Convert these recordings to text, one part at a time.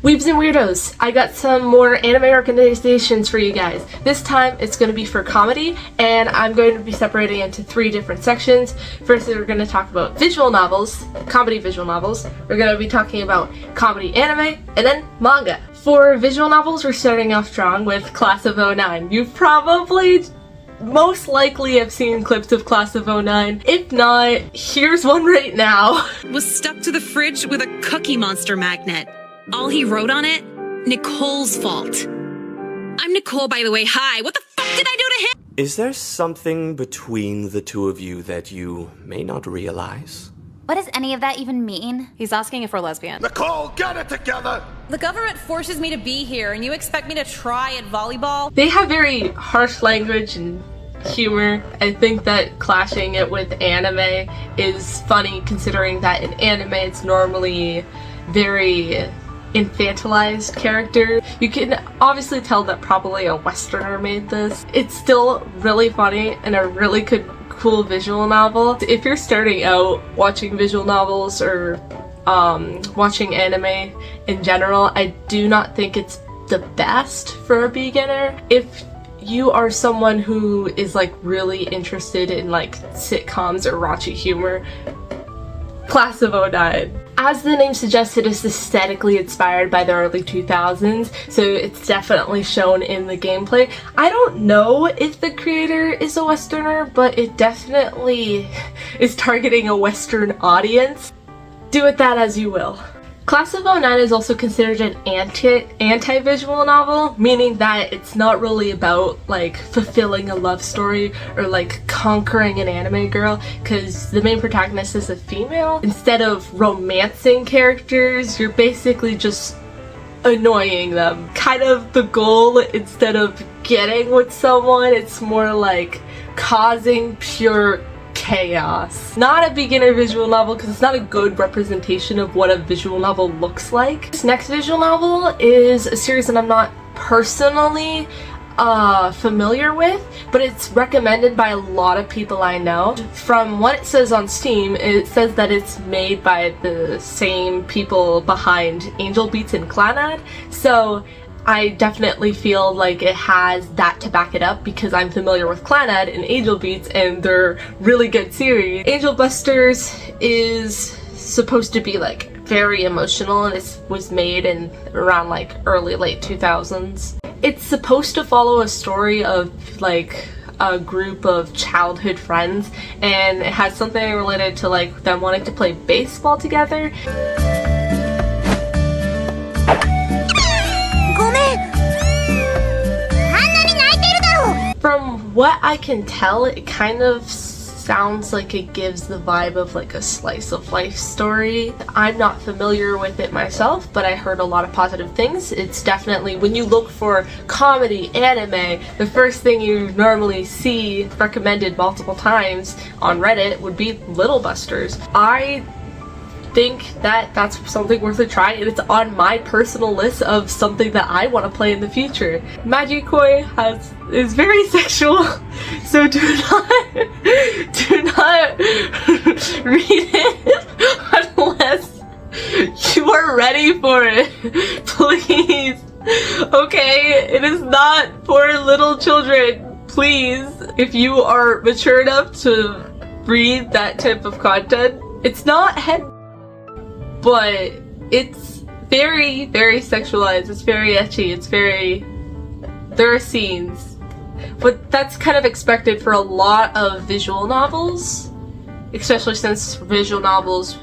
Weebs and weirdos, I got some more anime recommendations for you guys. This time it's going to be for comedy, and I'm going to be separating into 3 different sections. First, we're going to talk about visual novels, comedy visual novels. We're going to be talking about comedy anime, and then manga. For visual novels, we're starting off strong with Class of '09. You've probably most likely have seen clips of Class of '09. If not, here's one right now. Was stuck to the fridge with a Cookie Monster magnet. All he wrote on it, Nicole's fault. I'm Nicole, by the way. Hi. What the fuck did I do to him? Is there something between the two of you that you may not realize? What does any of that even mean? He's asking if we're lesbian. Nicole, get it together! The government forces me to be here, and you expect me to try at volleyball? They have very harsh language and humor. I think that clashing it with anime is funny, considering that in anime it's normally very infantilized character. You can obviously tell that probably a Westerner made this. It's still really funny and a really good, cool visual novel. If you're starting out watching visual novels or watching anime in general, I do not think it's the best for a beginner. If you are someone who is like really interested in like sitcoms or raunchy humor, Class of '09. As the name suggests, it is aesthetically inspired by the early 2000s, so it's definitely shown in the gameplay. I don't know if the creator is a Westerner, but it definitely is targeting a Western audience. Do with that as you will. Class of '09 is also considered an anti-visual novel, meaning that it's not really about like fulfilling a love story or like conquering an anime girl, because the main protagonist is a female. Instead of romancing characters, you're basically just annoying them. Kind of the goal, instead of getting with someone, it's more like causing pure chaos. Not a beginner visual novel because it's not a good representation of what a visual novel looks like. This next visual novel is a series that I'm not personally familiar with, but it's recommended by a lot of people I know. From what it says on Steam, it says that it's made by the same people behind Angel Beats and Clannad, so I definitely feel like it has that to back it up because I'm familiar with Clannad and Angel Beats, and they're really good series. Angel Busters is supposed to be like very emotional, and it was made in around like late 2000s. It's supposed to follow a story of like a group of childhood friends, and it has something related to like them wanting to play baseball together. From what I can tell, it kind of sounds like it gives the vibe of like a slice of life story. I'm not familiar with it myself, but I heard a lot of positive things. It's definitely, when you look for comedy anime, the first thing you normally see recommended multiple times on Reddit would be Little Busters. I think that that's something worth a try, and it's on my personal list of something that I want to play in the future. Magikoi is very sexual, so do not read it unless you are ready for it. Please. Okay, it is not for little children. Please, if you are mature enough to read that type of content, it's not but it's very, very sexualized. It's very ecchi. There are scenes. But that's kind of expected for a lot of visual novels, especially since visual novels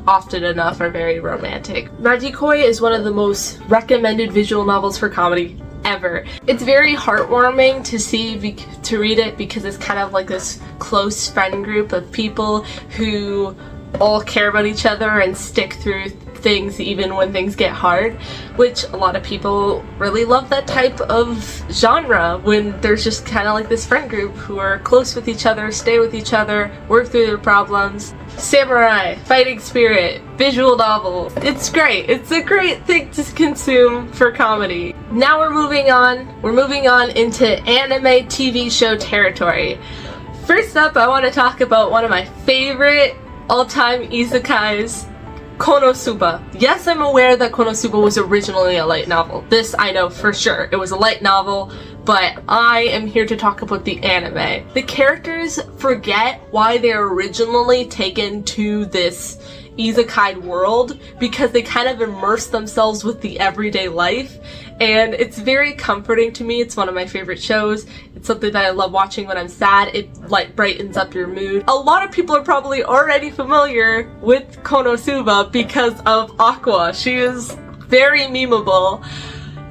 often enough are very romantic. Magikoi is one of the most recommended visual novels for comedy ever. It's very heartwarming to read it because it's kind of like this close friend group of people who all care about each other and stick through things even when things get hard, which a lot of people really love that type of genre, when there's just kind of like this friend group who are close with each other, stay with each other, work through their problems. Samurai, fighting spirit, visual novel. It's great. It's a great thing to consume for comedy. Now we're moving on into anime TV show territory. First up, I want to talk about one of my favorite all-time isekais, Konosuba. Yes, I'm aware that Konosuba was originally a light novel. This I know for sure. It was a light novel, but I am here to talk about the anime. The characters forget why they're originally taken to this isekai world because they kind of immerse themselves with the everyday life, and it's very comforting to me. It's one of my favorite shows. It's something that I love watching when I'm sad. It like brightens up your mood. A lot of people are probably already familiar with Konosuba because of Aqua. She is very memeable,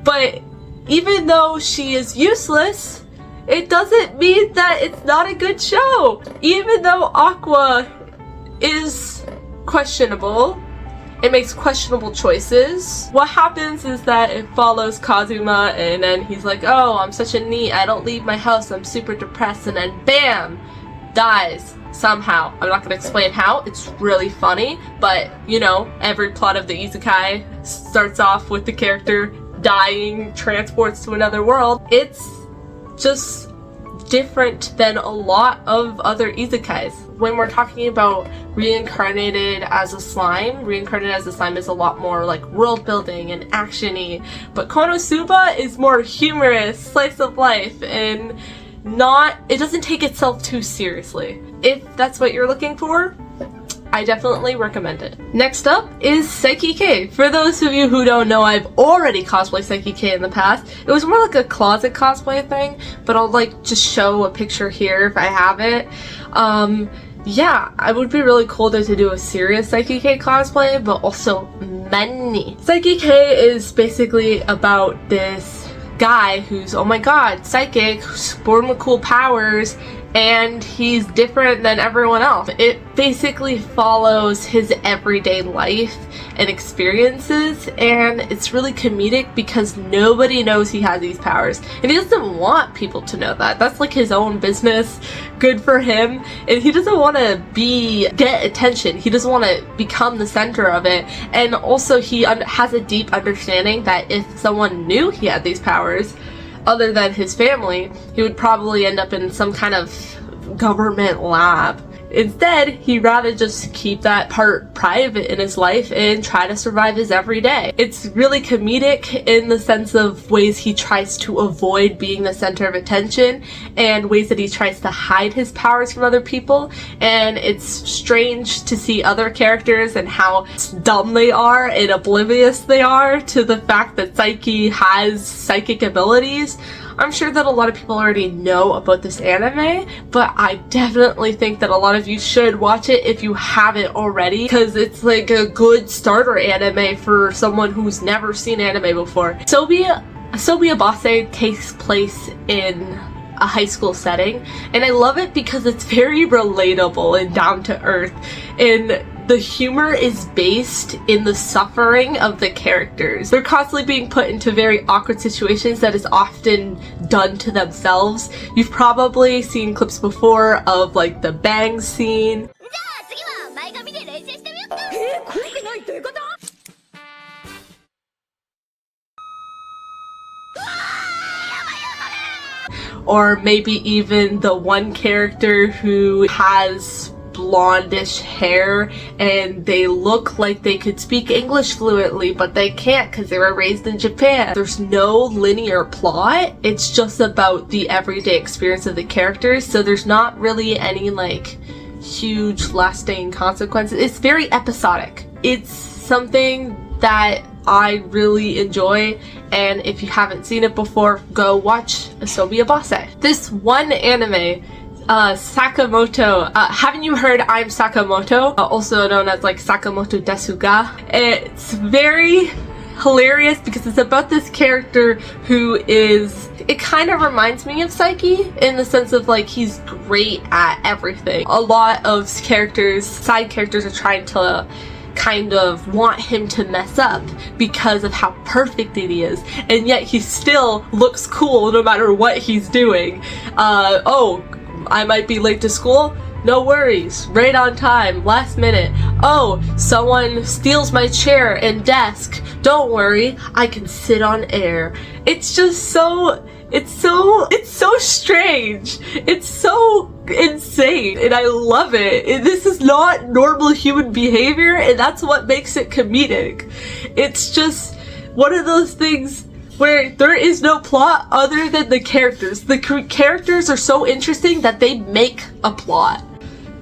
but even though she is useless, it doesn't mean that it's not a good show. Even though Aqua is questionable, it makes questionable choices. What happens is that it follows Kazuma, and then he's like, oh, I'm such a NEET, I don't leave my house, I'm super depressed, and then BAM! Dies. Somehow. I'm not gonna explain how, it's really funny, but you know, every plot of the isekai starts off with the character dying, transports to another world. It's just different than a lot of other isekais. When we're talking about reincarnated as a slime is a lot more like world building and action-y, but Konosuba is more humorous, slice of life, and it doesn't take itself too seriously. If that's what you're looking for, I definitely recommend it. Next up is Psyche K. For those of you who don't know, I've already cosplayed Psyche K in the past. It was more like a closet cosplay thing, but I'll like just show a picture here if I have it. Yeah, it would be really cool to do a serious Psyche K cosplay, but also many. Psyche K is basically about this guy who's, oh my god, psychic, who's born with cool powers, and he's different than everyone else. It basically follows his everyday life and experiences, and it's really comedic because nobody knows he has these powers, and he doesn't want people to know that. That's like his own business, good for him, and he doesn't want to get attention. He doesn't want to become the center of it, and also he has a deep understanding that if someone knew he had these powers, other than his family, he would probably end up in some kind of government lab. Instead, he'd rather just keep that part private in his life and try to survive his everyday. It's really comedic in the sense of ways he tries to avoid being the center of attention and ways that he tries to hide his powers from other people, and it's strange to see other characters and how dumb they are and oblivious they are to the fact that Psyche has psychic abilities. I'm sure that a lot of people already know about this anime, but I definitely think that a lot of you should watch it if you haven't already, because it's like a good starter anime for someone who's never seen anime before. Asobi Abase takes place in a high school setting, and I love it because it's very relatable and down to earth, and the humor is based in the suffering of the characters. They're constantly being put into very awkward situations that is often done to themselves. You've probably seen clips before of like the bang scene. Or maybe even the one character who has blondish hair and they look like they could speak English fluently, but they can't because they were raised in Japan. There's no linear plot. It's just about the everyday experience of the characters, so there's not really any like huge lasting consequences. It's very episodic. It's something that I really enjoy, and if you haven't seen it before, go watch Asobi Abase. This one anime, Sakamoto, haven't you heard I'm Sakamoto? Also known as like Sakamoto desu ga. It's very hilarious because it's about this character who is, it kind of reminds me of Psyche in the sense of like he's great at everything. A lot of side characters are trying to kind of want him to mess up because of how perfect he is, and yet he still looks cool no matter what he's doing. Oh, I might be late to school? No worries, right on time, last minute. oh, someone steals my chair and desk. Don't worry, I can sit on air. It's just so, it's so strange. It's so insane, and I love it. This is not normal human behavior, and that's what makes it comedic. It's just one of those things where there is no plot other than the characters. The characters are so interesting that they make a plot.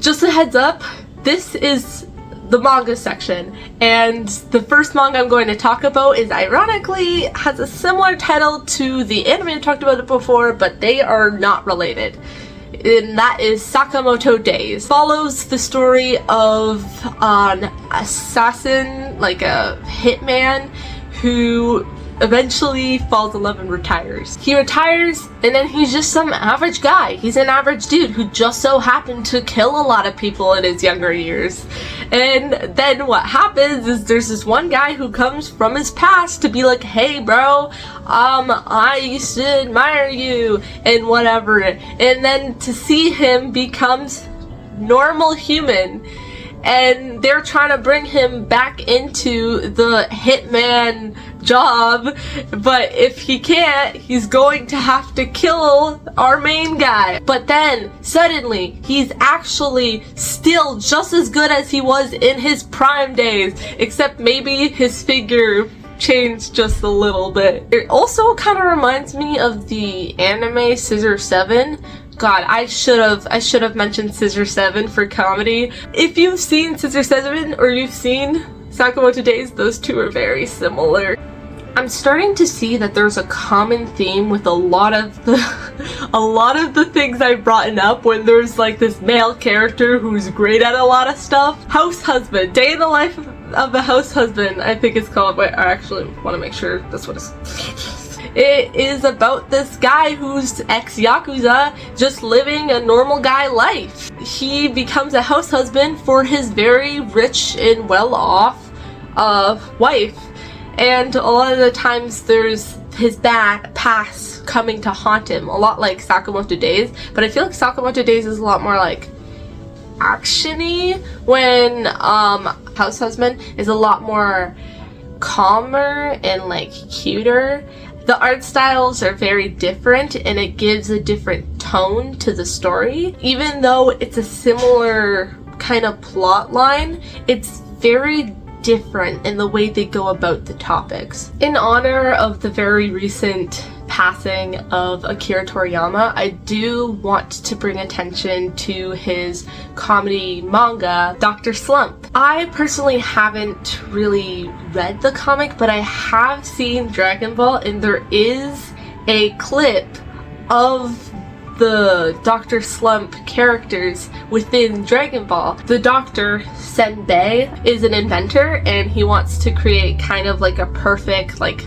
Just a heads up, this is the manga section, and the first manga I'm going to talk about is ironically has a similar title to the anime I talked about it before, but they are not related. And that is Sakamoto Days. Follows the story of an assassin, like a hitman, who eventually falls in love and retires. He retires, and then he's just some average guy. He's an average dude who just so happened to kill a lot of people in his younger years. And then what happens is there's this one guy who comes from his past to be like, hey bro, I used to admire you and whatever. And then to see him becomes normal human, and they're trying to bring him back into the hitman job, but if he can't, he's going to have to kill our main guy. But then suddenly he's actually still just as good as he was in his prime days, except maybe his figure changed just a little bit. It also kind of reminds me of the anime Scissor 7. God, I should have mentioned Scissor 7 for comedy. If you've seen Scissor 7 or you've seen Sakamoto Days, those two are very similar. I'm starting to see that there's a common theme with a lot of the things I've brought up when there's like this male character who's great at a lot of stuff. House husband, day in the life of a house husband, I think it's called. Wait, I actually want to make sure that's what it's. It is about this guy who's ex-Yakuza, just living a normal guy life. He becomes a house husband for his very rich and well-off wife. And a lot of the times there's his bad past coming to haunt him, a lot like Sakamoto Days. But I feel like Sakamoto Days is a lot more like action-y, when House Husband is a lot more calmer and like cuter. The art styles are very different, and it gives a different tone to the story. Even though it's a similar kind of plot line, it's very different in the way they go about the topics. In honor of the very recent passing of Akira Toriyama, I do want to bring attention to his comedy manga, Dr. Slump. I personally haven't really read the comic, but I have seen Dragon Ball, and there is a clip of the Dr. Slump characters within Dragon Ball. The Doctor, Senbei, is an inventor, and he wants to create kind of like a perfect like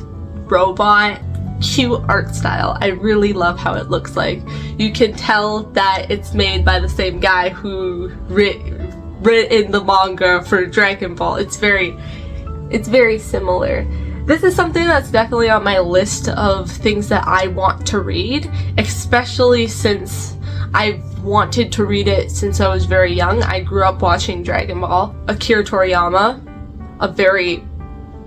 robot, cute art style. I really love how it looks like. You can tell that it's made by the same guy who written the manga for Dragon Ball. It's very similar. This is something that's definitely on my list of things that I want to read, especially since I've wanted to read it since I was very young. I grew up watching Dragon Ball. Akira Toriyama, a very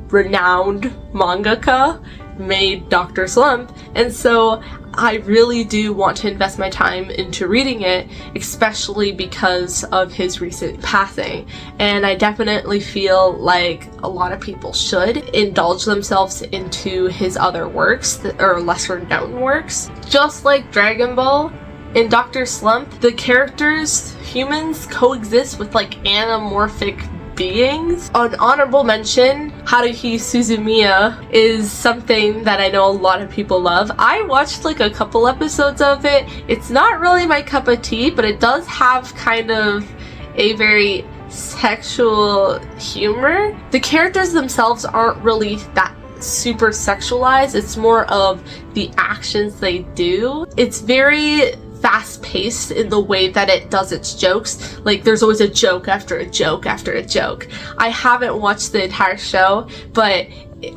renowned mangaka, made Dr. Slump, and so I really do want to invest my time into reading it, especially because of his recent passing. And I definitely feel like a lot of people should indulge themselves into his other works, or lesser known works. Just like Dragon Ball, in Dr. Slump, the characters, humans, coexist with like anamorphic beings. An honorable mention, Haruhi Suzumiya, is something that I know a lot of people love. I watched like a couple episodes of it. It's not really my cup of tea, but it does have kind of a very sexual humor. The characters themselves aren't really that super sexualized. It's more of the actions they do. It's very fast-paced in the way that it does its jokes. Like, there's always a joke after a joke after a joke. I haven't watched the entire show, but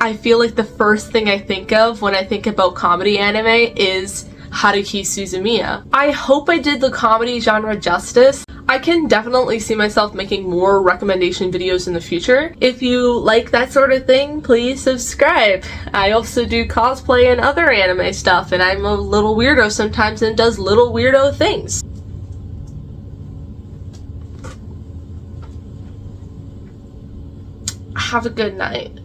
I feel like the first thing I think of when I think about comedy anime is Haruhi Suzumiya. I hope I did the comedy genre justice. I can definitely see myself making more recommendation videos in the future. If you like that sort of thing, please subscribe. I also do cosplay and other anime stuff, and I'm a little weirdo sometimes and does little weirdo things. Have a good night.